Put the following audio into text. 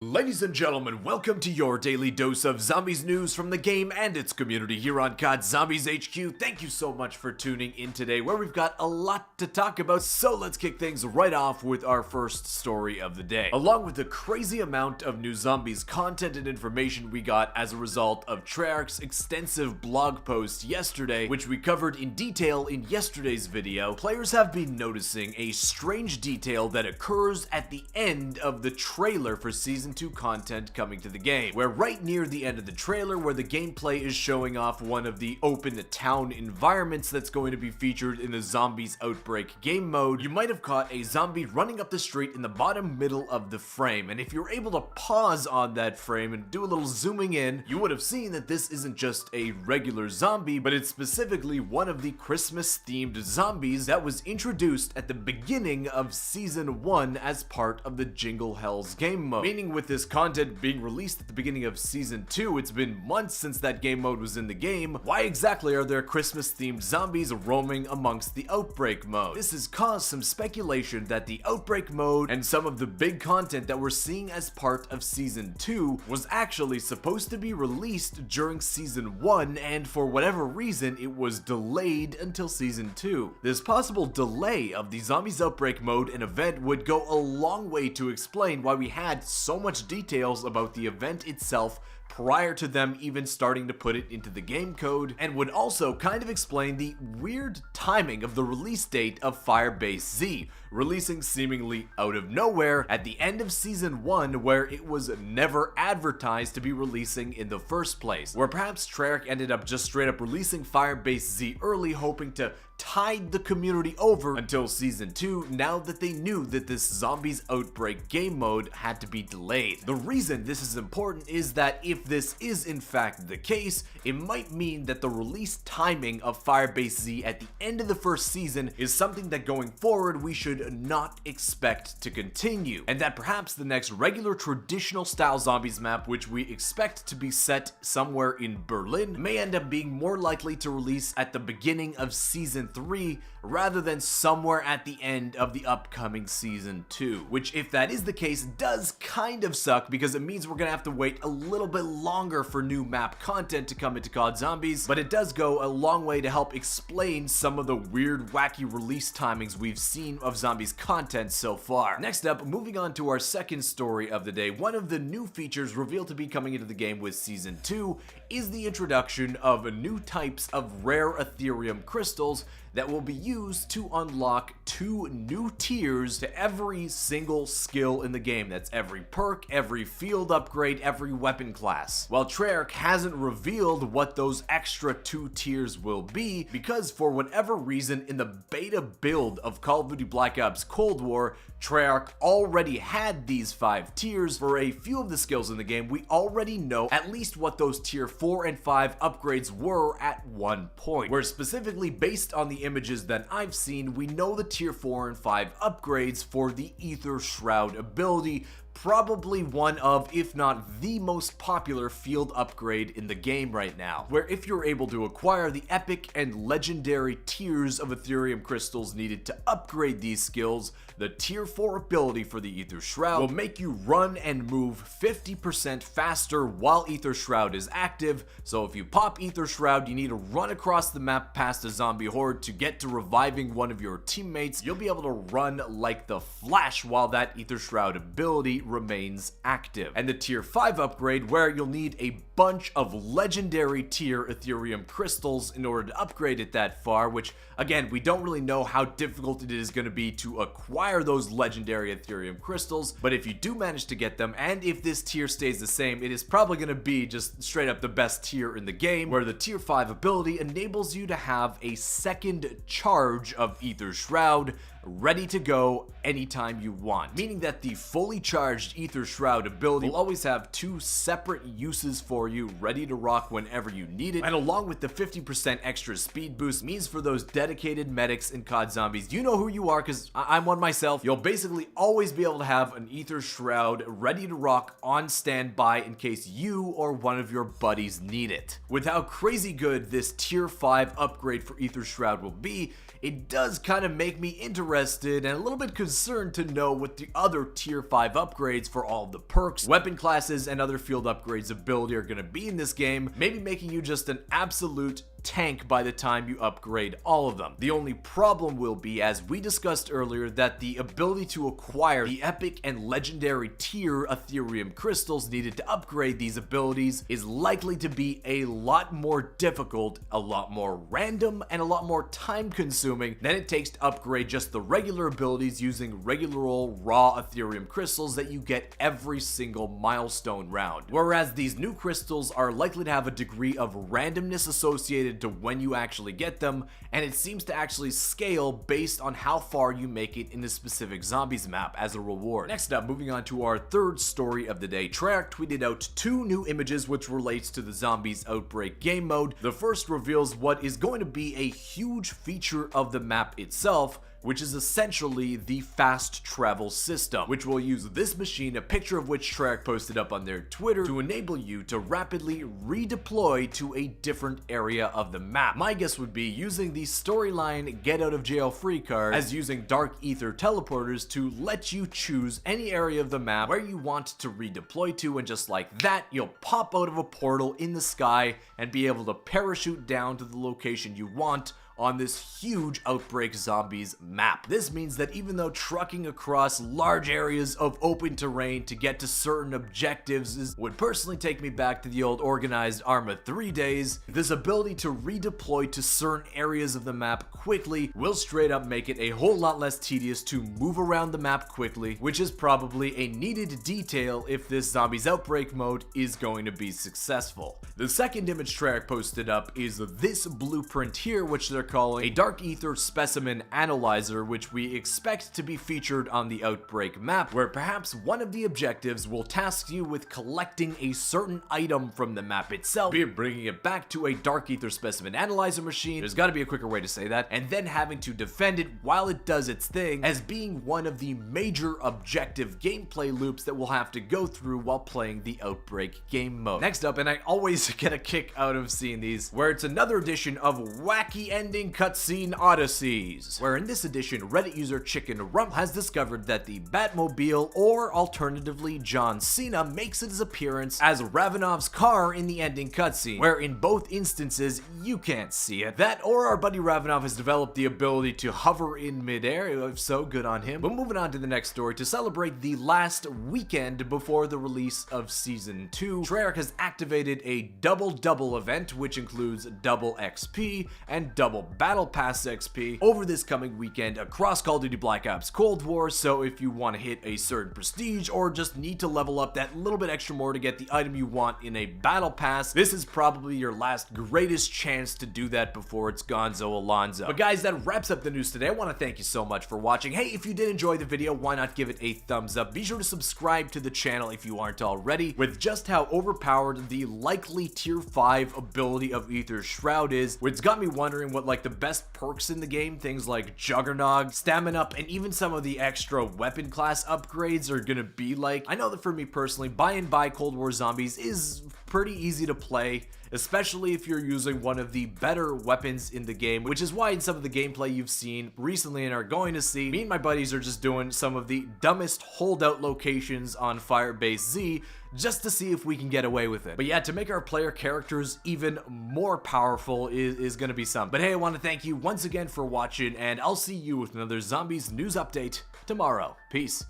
Ladies and gentlemen, welcome to your daily dose of zombies news from the game and its community here on COD Zombies HQ. Thank you so much for tuning in today, where we've got a lot to talk about, so let's kick things right off with our first story of the day. Along with the crazy amount of new zombies content and information we got as a result of TREYARCH's extensive blog post yesterday, which we covered in detail in yesterday's video, players have been noticing a strange detail that occurs at the end of the trailer for Season 2 content coming to the game, where right near the end of the trailer, where the gameplay is showing off one of the open town environments that's going to be featured in the Zombies Outbreak game mode, you might have caught a zombie running up the street in the bottom middle of the frame, and if you're able to pause on that frame and do a little zooming in, you would have seen that this isn't just a regular zombie, but it's specifically one of the Christmas themed zombies that was introduced at the beginning of Season 1 as part of the Jingle Hells game mode. Meaning with this content being released at the beginning of Season 2, it's been months since that game mode was in the game. Why exactly are there Christmas themed zombies roaming amongst the Outbreak mode? This has caused some speculation that the Outbreak mode and some of the big content that we're seeing as part of Season 2 was actually supposed to be released during Season 1, and for whatever reason it was delayed until Season 2. This possible delay of the Zombies Outbreak mode and event would go a long way to explain why we had so much details about the event itself prior to them even starting to put it into the game code, and would also kind of explain the weird timing of the release date of FireBase Z, releasing seemingly out of nowhere at the end of Season 1, where it was never advertised to be releasing in the first place, where perhaps TREYARCH ended up just straight up releasing FireBase Z early, hoping to tide the community over until Season 2, now that they knew that this Zombies Outbreak game mode had to be delayed. The reason this is important is that if this is in fact the case, it might mean that the release timing of FireBase Z at the end of the first season is something that going forward we should not expect to continue, and that perhaps the next regular traditional style zombies map, which we expect to be set somewhere in Berlin, may end up being more likely to release at the beginning of Season 3 rather than somewhere at the end of the upcoming Season 2, which, if that is the case, does kind of suck, because it means we're gonna have to wait a little bit longer for new map content to come into COD Zombies, but it does go a long way to help explain some of the weird, wacky release timings we've seen of Zombies content so far. Next up, moving on to our second story of the day, one of the new features revealed to be coming into the game with Season 2 is the introduction of new types of rare Ethereum crystals that will be used to unlock 2 new tiers to every single skill in the game. That's every perk, every field upgrade, every weapon class. While TREYARCH hasn't revealed what those extra 2 tiers will be, because for whatever reason in the beta build of Call of Duty Black Ops Cold War, TREYARCH already had these 5 tiers. For a few of the skills in the game, we already know at least what those tier 4 and 5 upgrades were at one point, where specifically based on the images that I've seen, we know the tier 4 and 5 upgrades for the Aether Shroud ability, probably one of, if not the most popular field upgrade in the game right now, where if you're able to acquire the epic and legendary tiers of Ethereum crystals needed to upgrade these skills, the tier 4 ability for the Aether Shroud will make you run and move 50% faster while Aether Shroud is active. So if you pop Aether Shroud, you need to run across the map past a zombie horde to get to reviving one of your teammates. You'll be able to run like the Flash while that Aether Shroud ability remains active. And the tier 5 upgrade, where you'll need a bunch of legendary tier Ethereum crystals in order to upgrade it that far, which again, we don't really know how difficult it is going to be to acquire those legendary Ethereum crystals, but if you do manage to get them, and if this tier stays the same, it is probably going to be just straight up the best tier in the game, where the tier 5 ability enables you to have a second charge of Aether Shroud ready to go anytime you want, meaning that the fully charged Aether Shroud ability will always have 2 separate uses for you, ready to rock whenever you need it, and along with the 50% extra speed boost, means for those dedicated medics in COD Zombies, you know who you are, because I'm one myself, you'll basically always be able to have an Aether Shroud ready to rock on standby in case you or one of your buddies need it. With how crazy good this tier 5 upgrade for Aether Shroud will be, it does kind of make me interested interested and a little bit concerned to know what the other tier 5 upgrades for all of the perks, weapon classes, and other field upgrades ability are going to be in this game, maybe making you just an absolute tank by the time you upgrade all of them. The only problem will be, as we discussed earlier, that the ability to acquire the epic and legendary tier Ethereum crystals needed to upgrade these abilities is likely to be a lot more difficult, a lot more random, and a lot more time consuming than it takes to upgrade just the regular abilities using regular old raw Ethereum crystals that you get every single milestone round. Whereas these new crystals are likely to have a degree of randomness associated to when you actually get them, and it seems to actually scale based on how far you make it in the specific zombies map as a reward. Next up, moving on to our third story of the day, TREYARCH tweeted out 2 new images which relates to the Zombies Outbreak game mode. The first reveals what is going to be a huge feature of the map itself, which is essentially the fast travel system, which will use this machine, a picture of which TREYARCH posted up on their Twitter, to enable you to rapidly redeploy to a different area of the map. My guess would be using the storyline get out of jail free card as using dark ether teleporters to let you choose any area of the map where you want to redeploy to, and just like that, you'll pop out of a portal in the sky and be able to parachute down to the location you want on this huge Outbreak Zombies map. This means that even though trucking across large areas of open terrain to get to certain objectives would personally take me back to the old organized Arma 3 days, this ability to redeploy to certain areas of the map quickly will straight up make it a whole lot less tedious to move around the map quickly, which is probably a needed detail if this Zombies Outbreak mode is going to be successful. The second image TREYARCH posted up is this blueprint here, which they're calling a Dark Ether Specimen Analyzer, which we expect to be featured on the Outbreak map, where perhaps one of the objectives will task you with collecting a certain item from the map itself, be it bringing it back to a Dark Ether Specimen Analyzer machine, there's gotta be a quicker way to say that, and then having to defend it while it does its thing, as being one of the major objective gameplay loops that we'll have to go through while playing the Outbreak game mode. Next up, and I always get a kick out of seeing these, where it's another edition of Wacky Ending Cutscene Odysseys, where in this edition, Reddit user Chicken Rump has discovered that the Batmobile, or alternatively John Cena, makes his appearance as Ravenov's car in the ending cutscene, where in both instances you can't see it. That, or our buddy Ravenov has developed the ability to hover in midair, if so, good on him. But moving on to the next story, to celebrate the last weekend before the release of Season 2, TREYARCH has activated a double event, which includes double XP and double Battle Pass XP over this coming weekend across Call of Duty Black Ops Cold War. So if you want to hit a certain prestige or just need to level up that little bit extra more to get the item you want in a Battle Pass, this is probably your last greatest chance to do that before it's gonzo Alonzo. But guys, that wraps up the news today. I want to thank you so much for watching. Hey, if you did enjoy the video, why not give it a thumbs up? Be sure to subscribe to the channel if you aren't already. With just how overpowered the likely tier 5 ability of Aether Shroud is, which got me wondering what like the best perks in the game, things like Juggernog, Stamina Up, and even some of the extra weapon class upgrades are gonna be like. I know that for me personally, by and by Cold War Zombies is pretty easy to play, especially if you're using one of the better weapons in the game, which is why in some of the gameplay you've seen recently and are going to see, me and my buddies are just doing some of the dumbest holdout locations on FireBase Z just to see if we can get away with it. But yeah, to make our player characters even more powerful is gonna be something. But hey, I want to thank you once again for watching, and I'll see you with another Zombies news update tomorrow. Peace.